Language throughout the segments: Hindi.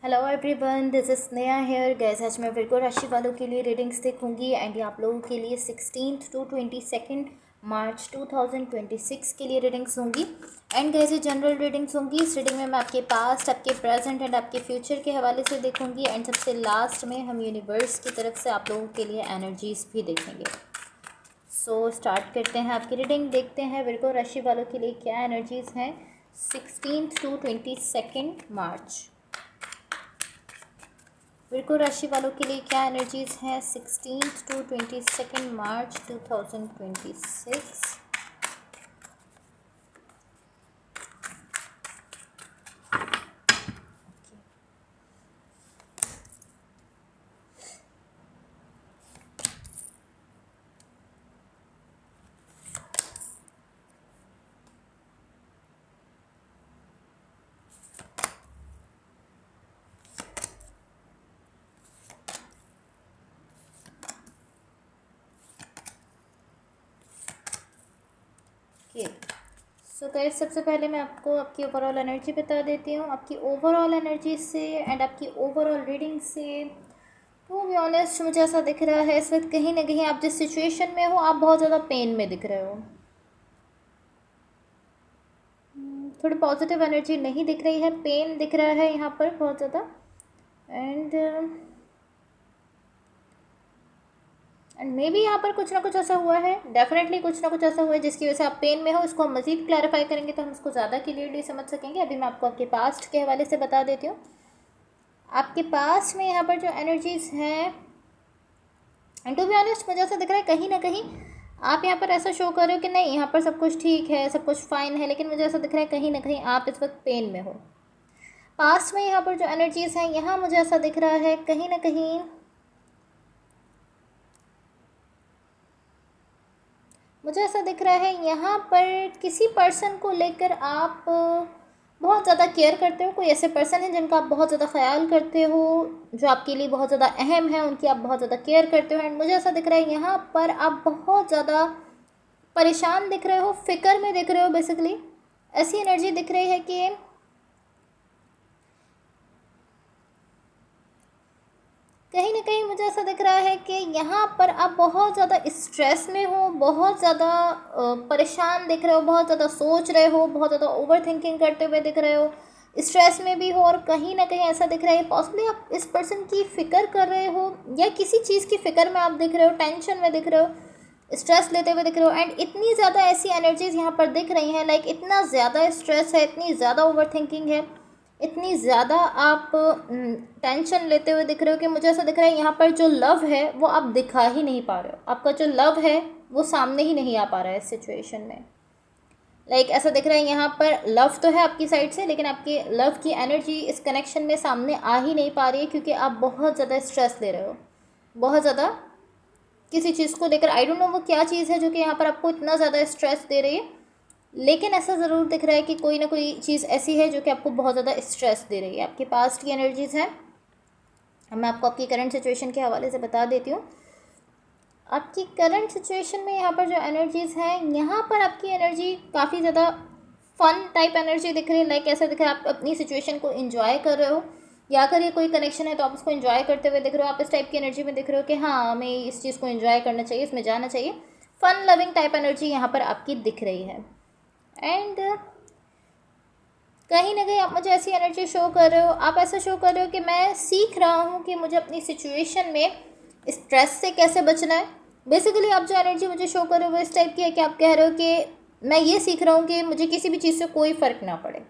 Hello everyone, this is Sneha here. Guys आज मैं विर्गो राशि वालों के लिए रीडिंग्स देखूंगी एंड ये आप लोगों के लिए 16th to 22nd मार्च 2026 के लिए रीडिंग्स होंगी। एंड गैस ये जनरल रीडिंग्स होंगी। इस रीडिंग में मैं आपके पास्ट, आपके प्रेजेंट एंड आपके फ्यूचर के हवाले से देखूंगी एंड सबसे लास्ट में हम यूनिवर्स की तरफ से आप लोगों के लिए एनर्जीज भी देखेंगे। सो स्टार्ट करते हैं आपकी रीडिंग। देखते हैं विर्गो राशि वालों के लिए क्या एनर्जीज हैं 16th to 22nd March. Virgo राशि वालों के लिए क्या एनर्जीज हैं 16th to 22nd March 2026। So guys, सबसे पहले मैं आपको आपकी ओवरऑल एनर्जी बता देती हूँ। आपकी ओवरऑल एनर्जी से एंड आपकी ओवरऑल रीडिंग से टू बी ऑनेस्ट मुझे ऐसा दिख रहा है इस वक्त कहीं ना कहीं आप जिस सिचुएशन में हो आप बहुत ज़्यादा पेन में दिख रहे हो। थोड़ी पॉजिटिव एनर्जी नहीं दिख रही है, पेन दिख रहा है यहाँ पर बहुत ज़्यादा। एंड मे बी यहाँ पर कुछ ना कुछ ऐसा हुआ है, डेफिनेटली कुछ ना कुछ ऐसा हुआ है जिसकी वजह से आप पेन में हो। इसको हम मज़ीद क्लैरिफाई करेंगे तो हम इसको ज़्यादा क्लियरली समझ सकेंगे। अभी मैं आपको आपके पास्ट के हवाले से बता देती हूँ। आपके पास्ट में यहाँ पर जो एनर्जीज़ हैं एंड टू बी ऑनेस्ट मुझे ऐसा दिख रहा है कहीं ना कहीं आप यहाँ पर ऐसा शो कर रहे हो कि नहीं, यहाँ पर सब कुछ ठीक है, सब कुछ फाइन है, लेकिन मुझे ऐसा दिख रहा है कहीं ना कहीं आप इस वक्त पेन में हो। पास्ट में यहाँ पर जो एनर्जीज़ हैं यहाँ मुझे ऐसा दिख रहा है कहीं ना कहीं मुझे ऐसा दिख रहा है यहाँ पर किसी पर्सन को लेकर आप बहुत ज़्यादा केयर करते हो। कोई ऐसे पर्सन है जिनका आप बहुत ज़्यादा ख्याल करते हो, जो आपके लिए बहुत ज़्यादा अहम है, उनकी आप बहुत ज़्यादा केयर करते हो। एंड मुझे ऐसा दिख रहा है यहाँ पर आप बहुत ज़्यादा परेशान दिख रहे हो, फिक्र में दिख रहे हो। बेसिकली ऐसी एनर्जी दिख रही है कि कहीं ना कहीं मुझे ऐसा दिख रहा है कि यहाँ पर आप बहुत ज़्यादा स्ट्रेस में हो, बहुत ज़्यादा परेशान दिख रहे हो, बहुत ज़्यादा सोच रहे हो, बहुत ज़्यादा ओवर थिंकिंग करते हुए दिख रहे हो, स्ट्रेस में भी हो। और कहीं ना कहीं ऐसा दिख रहा है पॉसिबली आप इस पर्सन की फ़िक्र कर रहे हो या किसी चीज़ की फ़िक्र में आप दिख रहे हो, टेंशन में दिख रहे हो, स्ट्रेस लेते हुए दिख रहे हो। एंड इतनी ज़्यादा ऐसी एनर्जीज़ यहाँ पर दिख रही हैं, लाइक इतना ज़्यादा स्ट्रेस है, इतनी ज़्यादा ओवर थिंकिंग है, इतनी ज़्यादा आप टेंशन लेते हुए दिख रहे हो कि मुझे ऐसा दिख रहा है यहाँ पर जो लव है वो आप दिखा ही नहीं पा रहे हो। आपका जो लव है वो सामने ही नहीं आ पा रहा है इस सिचुएशन में। लाइक ऐसा दिख रहा है यहाँ पर लव तो है आपकी साइड से, लेकिन आपकी लव की एनर्जी इस कनेक्शन में सामने आ ही नहीं पा रही है क्योंकि आप बहुत ज़्यादा स्ट्रेस ले रहे हो, बहुत ज़्यादा किसी चीज़ को लेकर। आई डोंट नो वो क्या चीज़ है जो कि यहाँ पर आपको इतना ज़्यादा स्ट्रेस दे रही है, लेकिन ऐसा ज़रूर दिख रहा है कि कोई ना कोई चीज़ ऐसी है जो कि आपको बहुत ज़्यादा स्ट्रेस दे रही है। आपके पास्ट की एनर्जीज़ हैं, मैं आपको आपकी करंट सिचुएशन के हवाले से बता देती हूँ। आपकी करंट सिचुएशन में यहाँ पर जो एनर्जीज़ हैं, यहाँ पर आपकी एनर्जी काफ़ी ज़्यादा फन टाइप एनर्जी दिख रही है। लाइक ऐसा दिख रहा है आप अपनी सिचुएशन को इन्जॉय कर रहे हो, या अगर ये कोई कनेक्शन है तो आप उसको इन्जॉय करते हुए दिख रहे हो। आप इस टाइप की एनर्जी में दिख रहे हो कि हाँ हमें इस चीज़ को इन्जॉय करना चाहिए, इसमें जाना चाहिए। फन लविंग टाइप एनर्जी यहाँ पर आपकी दिख रही है। एंड कहीं ना कहीं आप मुझे ऐसी एनर्जी शो कर रहे हो, आप ऐसा शो कर रहे हो कि मैं सीख रहा हूँ कि मुझे अपनी सिचुएशन में स्ट्रेस से कैसे बचना है। बेसिकली आप जो एनर्जी मुझे शो कर रहे हो वो इस टाइप की है कि आप कह रहे हो कि मैं ये सीख रहा हूँ कि मुझे किसी भी चीज़ से कोई फ़र्क ना पड़े।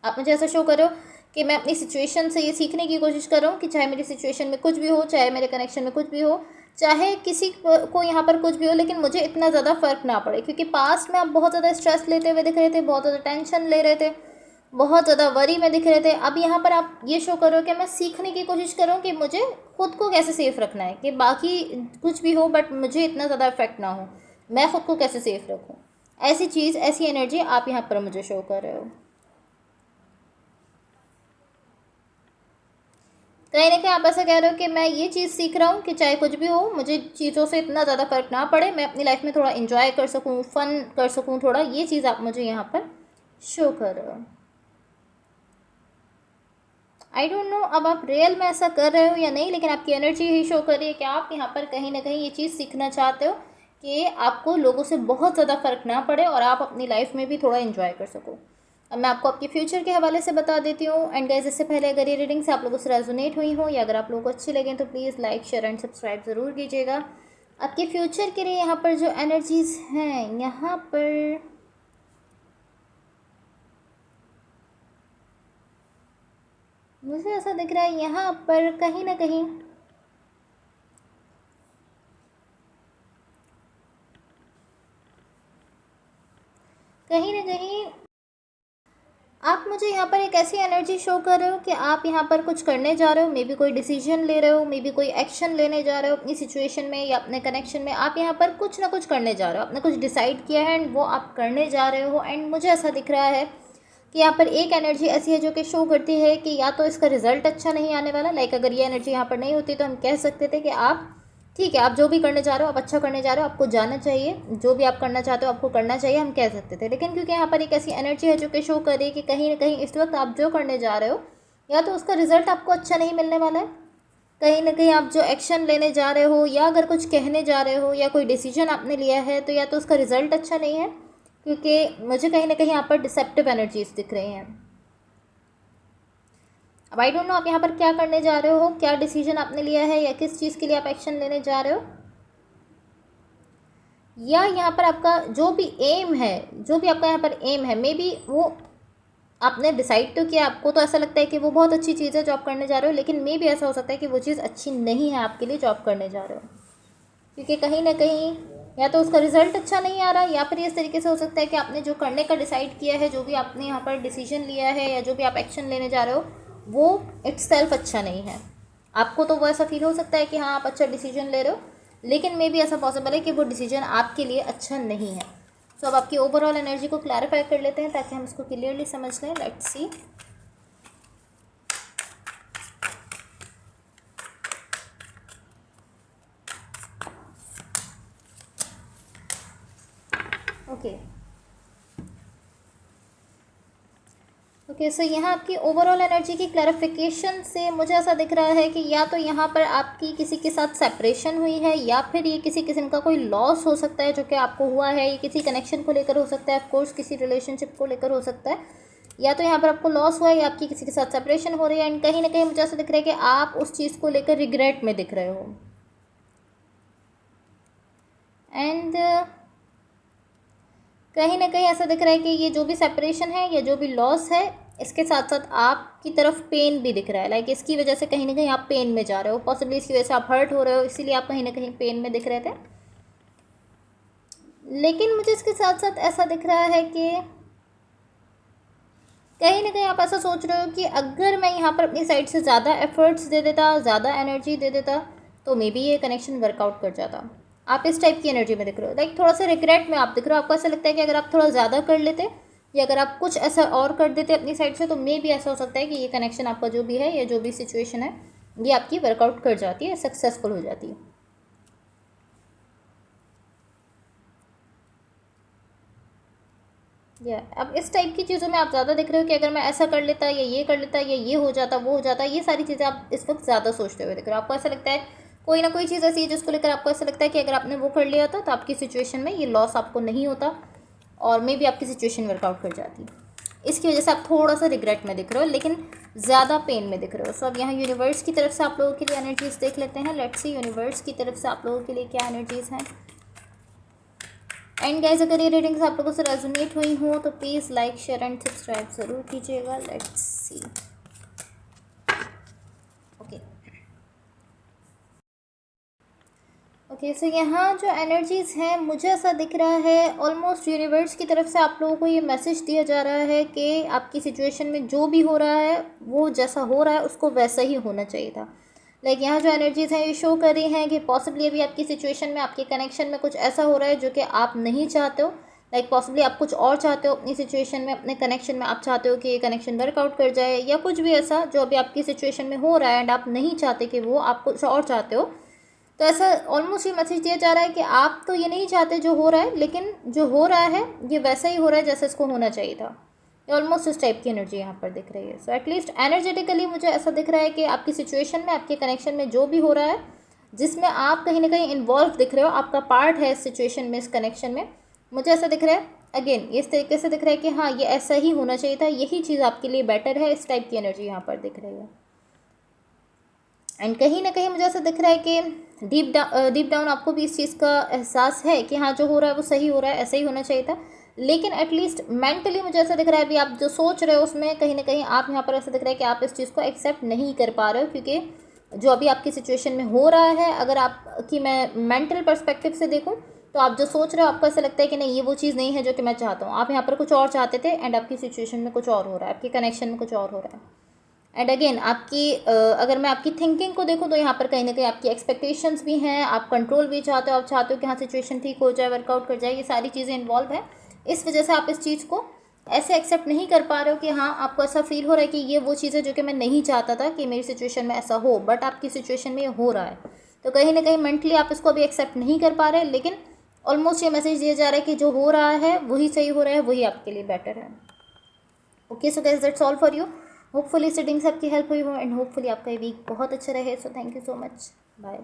आप मुझे ऐसा शो कर रहे हो कि मैं अपनी सिचुएशन से ये सीखने की कोशिश कर रहा हूँ कि चाहे मेरी सिचुएशन में कुछ भी हो, चाहे मेरे कनेक्शन में कुछ भी हो, चाहे किसी को यहाँ पर कुछ भी हो, लेकिन मुझे इतना ज़्यादा फ़र्क ना पड़े। क्योंकि पास्ट में आप बहुत ज़्यादा स्ट्रेस लेते हुए दिख रहे थे, बहुत ज़्यादा टेंशन ले रहे थे, बहुत ज़्यादा वरी में दिख रहे थे। अब यहाँ पर आप ये शो कर रहे हो कि मैं सीखने की कोशिश कर रहा हूँ कि मुझे खुद को कैसे सेफ़ रखना है, कि बाकी कुछ भी हो बट मुझे इतना ज़्यादा इफेक्ट ना हो, मैं खुद को कैसे सेफ़ रखूँ। ऐसी चीज़, ऐसी एनर्जी आप यहाँ पर मुझे शो कर रहे हो। कहीं ना कहीं आप ऐसा कह रहे हो कि मैं ये चीज़ सीख रहा हूँ कि चाहे कुछ भी हो मुझे चीज़ों से इतना ज़्यादा फ़र्क ना पड़े, मैं अपनी लाइफ में थोड़ा इन्जॉय कर सकूँ, फ़न कर सकूँ थोड़ा। ये चीज़ आप मुझे यहाँ पर शो कर रहे हो। आई डोंट नो अब आप रियल में ऐसा कर रहे हो या नहीं, लेकिन आपकी एनर्जी ही शो कर रही है कि आप यहाँ पर कहीं ना कहीं ये चीज़ सीखना चाहते हो कि आपको लोगों से बहुत ज़्यादा फ़र्क ना पड़े और आप अपनी लाइफ में भी थोड़ा इन्जॉय कर सको। अब मैं आपको आपके फ्यूचर के हवाले से बता देती हूँ। एंड गाइस, इससे पहले अगर ये रीडिंग्स आप लोगों से रेजोनेट हुई हो या अगर आप लोगों को अच्छी लगें तो please like, share and subscribe ज़रूर कीजिएगा। आपके फ्यूचर के लिए यहाँ पर जो एनर्जीज़ हैं, यहाँ पर मुझे ऐसा दिख रहा है यहाँ पर कहीं ना कहीं आप मुझे यहाँ पर एक ऐसी एनर्जी शो कर रहे हो कि आप यहाँ पर कुछ करने जा रहे हो, मे बी कोई डिसीजन ले रहे हो, मे बी कोई एक्शन लेने जा रहे हो अपनी सिचुएशन में या अपने कनेक्शन में। आप यहाँ पर कुछ ना कुछ करने जा रहे हो, आपने कुछ डिसाइड किया है एंड वो आप करने जा रहे हो। एंड मुझे ऐसा दिख रहा है कि यहाँ पर एक एनर्जी ऐसी है जो कि शो करती है कि या तो इसका रिजल्ट अच्छा नहीं आने वाला। लाइक अगर ये एनर्जी यहाँ पर नहीं होती तो हम कह सकते थे कि आप ठीक है, आप जो भी करने जा रहे हो आप अच्छा करने जा रहे हो, आपको जाना चाहिए, जो भी आप करना चाहते हो आपको करना चाहिए, हम कह सकते थे। लेकिन क्योंकि यहाँ पर एक ऐसी एनर्जी है जो कि शो कर रही है कि कहीं ना कहीं इस वक्त आप जो करने जा रहे हो या तो उसका रिजल्ट आपको अच्छा नहीं मिलने वाला है, कहीं ना कहीं आप जो एक्शन लेने जा रहे हो या अगर कुछ कहने जा रहे हो या कोई डिसीजन आपने लिया है तो या तो उसका रिजल्ट अच्छा नहीं है, क्योंकि मुझे कहीं ना कहीं यहाँ पर डिसेप्टिव एनर्जीज दिख रही हैं। अब आई डोंट नो आप यहाँ पर क्या करने जा रहे हो, क्या डिसीजन आपने लिया है या किस चीज़ के लिए आप एक्शन लेने जा रहे हो, या यहाँ पर आपका जो भी एम है, जो भी आपका यहाँ पर एम है, मे बी वो आपने डिसाइड तो किया, आपको तो ऐसा लगता है कि वो बहुत अच्छी चीज़ है जो आप करने जा रहे हो, लेकिन मे बी ऐसा हो सकता है कि वो चीज़ अच्छी नहीं है आपके लिए जो आप करने जा रहे हो, क्योंकि कहीं ना कहीं या तो उसका रिजल्ट अच्छा नहीं आ रहा या फिर इस तरीके से हो सकता है कि आपने जो करने का डिसाइड किया है, जो भी आपने यहाँ पर डिसीजन लिया है या जो भी आप एक्शन लेने जा रहे हो वो इट्सेल्फ अच्छा नहीं है। आपको तो वो ऐसा फील हो सकता है कि हाँ आप अच्छा डिसीजन ले रहे हो, लेकिन मे बी ऐसा पॉसिबल है कि वो डिसीजन आपके लिए अच्छा नहीं है। सो अब आपकी ओवरऑल एनर्जी को क्लैरिफाई कर लेते हैं ताकि हम इसको क्लियरली समझ लें। Let's see. ओके ओके, सो यहाँ आपकी ओवरऑल एनर्जी की क्लैरिफिकेशन से मुझे ऐसा दिख रहा है कि या तो यहाँ पर आपकी किसी के साथ सेपरेशन हुई है या फिर ये किसी किस्म का कोई लॉस हो सकता है जो कि आपको हुआ है। ये किसी कनेक्शन को लेकर हो सकता है, ऑफकोर्स किसी रिलेशनशिप को लेकर हो सकता है, या तो यहाँ पर आपको लॉस हुआ है या आपकी किसी के साथ सेपरेशन हो रही है। एंड कहीं ना कहीं मुझे ऐसा दिख रहा है कि आप उस चीज़ को लेकर रिग्रेट में दिख रहे हो। एंड कहीं ना कहीं ऐसा दिख रहा है कि ये जो भी सेपरेशन है या जो भी लॉस है इसके साथ साथ आपकी तरफ पेन भी दिख रहा है। लाइक इसकी वजह से कहीं ना कहीं आप पेन में जा रहे हो, पॉसिबली इसकी वजह से आप हर्ट हो रहे हो, इसीलिए आप कहीं ना कहीं पेन में दिख रहे थे। लेकिन मुझे इसके साथ साथ ऐसा दिख रहा है कि कहीं ना कहीं आप ऐसा सोच रहे हो कि अगर मैं यहाँ पर अपनी साइड से ज़्यादा एफर्ट्स दे देता, ज़्यादा एनर्जी दे देता तो मे बी ये कनेक्शन वर्कआउट कर जाता। आप इस टाइप की एनर्जी में दिख रहे हो, लाइक थोड़ा सा रिग्रेट में आप दिख रहे हो। आपको ऐसा लगता है कि अगर आप थोड़ा ज़्यादा कर लेते या अगर आप कुछ ऐसा और कर देते अपनी साइड से तो मे बी ऐसा हो सकता है कि ये कनेक्शन आपका जो भी है या जो भी सिचुएशन है ये आपकी वर्कआउट कर जाती है, सक्सेसफुल हो जाती है। या अब इस टाइप की चीज़ों में आप ज़्यादा दिख रहे हो कि अगर मैं ऐसा कर लेता या ये कर लेता या ये हो जाता वो हो जाता, ये सारी चीज़ें आप इस वक्त ज़्यादा सोचते हुए दिख रहे हो। आपको ऐसा लगता है कोई ना कोई चीज़ ऐसी है जिसको लेकर आपको ऐसा लगता है कि अगर आपने वो कर लिया होता तो आपकी सिचुएशन में ये लॉस आपको नहीं होता और मे बी आपकी सिचुएशन वर्कआउट कर जाती। इसकी वजह से आप थोड़ा सा रिग्रेट में दिख रहे हो लेकिन ज़्यादा पेन में दिख रहे हो। सो अब यहाँ यूनिवर्स की तरफ से आप लोगों के लिए एनर्जीज देख लेते हैं। लेट्स सी यूनिवर्स की तरफ से आप लोगों के लिए क्या एनर्जीज हैं। एंड गाइस, अगर ये रीडिंग्स आप लोगों से रेजोनेट हुई हो तो please like, share and subscribe ज़रूर कीजिएगा। Let's see. ओके ओके, सो यहाँ जो एनर्जीज़ हैं मुझे ऐसा दिख रहा है ऑलमोस्ट यूनिवर्स की तरफ से आप लोगों को ये मैसेज दिया जा रहा है कि आपकी सिचुएशन में जो भी हो रहा है वो जैसा हो रहा है उसको वैसा ही होना चाहिए था। लाइक यहाँ जो एनर्जीज़ हैं ये शो कर रही हैं कि पॉसिबली अभी आपकी सिचुएशन में, आपके कनेक्शन में कुछ ऐसा हो रहा है जो कि आप नहीं चाहते हो। लाइक पॉसिबली आप कुछ और चाहते हो अपनी सिचुएशन में, अपने कनेक्शन में। आप चाहते हो कि ये कनेक्शन वर्कआउट कर जाए या कुछ भी ऐसा जो अभी आपकी सिचुएशन में हो रहा है एंड आप नहीं चाहते कि वो, आप कुछ और चाहते हो। तो ऐसा ऑलमोस्ट ये मैसेज दिया जा रहा है कि आप तो ये नहीं चाहते जो हो रहा है, लेकिन जो हो रहा है ये वैसा ही हो रहा है जैसा इसको होना चाहिए था। ये ऑलमोस्ट इस टाइप की एनर्जी यहाँ पर दिख रही है। सो एटलीस्ट एनर्जेटिकली मुझे ऐसा दिख रहा है कि आपकी सिचुएशन में, आपके कनेक्शन में जो भी हो रहा है, जिसमें आप कहीं ना कहीं इन्वॉल्व दिख रहे हो, आपका पार्ट है इस सिचुएशन में, इस कनेक्शन में, मुझे ऐसा दिख रहा है अगेन इस तरीके से दिख रहा है कि हाँ ये ऐसा ही होना चाहिए था, यही चीज़ आपके लिए बेटर है, इस टाइप की एनर्जी यहाँ पर दिख रही है। एंड कहीं ना कहीं मुझे ऐसा दिख रहा है कि डीप डाउन आपको भी इस चीज़ का एहसास है कि हाँ जो हो रहा है वो सही हो रहा है, ऐसा ही होना चाहिए था, लेकिन एटलीस्ट मेंटली मुझे ऐसा दिख रहा है अभी आप जो सोच रहे हो उसमें कहीं ना कहीं आप यहाँ पर ऐसा दिख रहा है कि आप इस चीज़ को एक्सेप्ट नहीं कर पा रहे हो, क्योंकि जो अभी आपकी सिचुएशन में हो रहा है, अगर आपकी मैं मेंटल पर्सपेक्टिव से देखूँ तो आप जो सोच रहे हो आपको ऐसा लगता है कि नहीं ये वो चीज़ नहीं है जो कि मैं चाहता हूँ, आप यहाँ पर कुछ और चाहते थे एंड आपकी सिचुएशन में कुछ और हो रहा है, आपके कनेक्शन में कुछ और हो रहा है। एंड अगेन आपकी अगर मैं आपकी थिंकिंग को देखूँ तो यहाँ पर कहीं ना कहीं आपकी एक्सपेक्टेशंस भी हैं, आप कंट्रोल भी चाहते हो, आप चाहते हो कि हाँ सिचुएशन ठीक हो जाए, वर्कआउट कर जाए, ये सारी चीज़ें इन्वॉल्व है। इस वजह से आप इस चीज़ को ऐसे एक्सेप्ट नहीं कर पा रहे हो कि हाँ आपको ऐसा फील हो रहा है कि ये वो चीज़ है जो कि मैं नहीं चाहता था कि मेरी सिचुएशन में ऐसा हो, बट आपकी सिचुएशन में ये हो रहा है। तो कहीं ना कहीं मेंटली आप इसको अभी एक्सेप्ट नहीं कर पा रहे, लेकिन ऑलमोस्ट ये मैसेज दिया जा रहा है कि जो हो रहा है वही सही हो रहा है, वही आपके लिए बेटर है। Okay, so guys that's all for you. Hopefully इस रीडिंग से आपकी हेल्प हुई हो एंड होपफुली आपका ये वीक बहुत अच्छा रहे। So thank you so much, bye.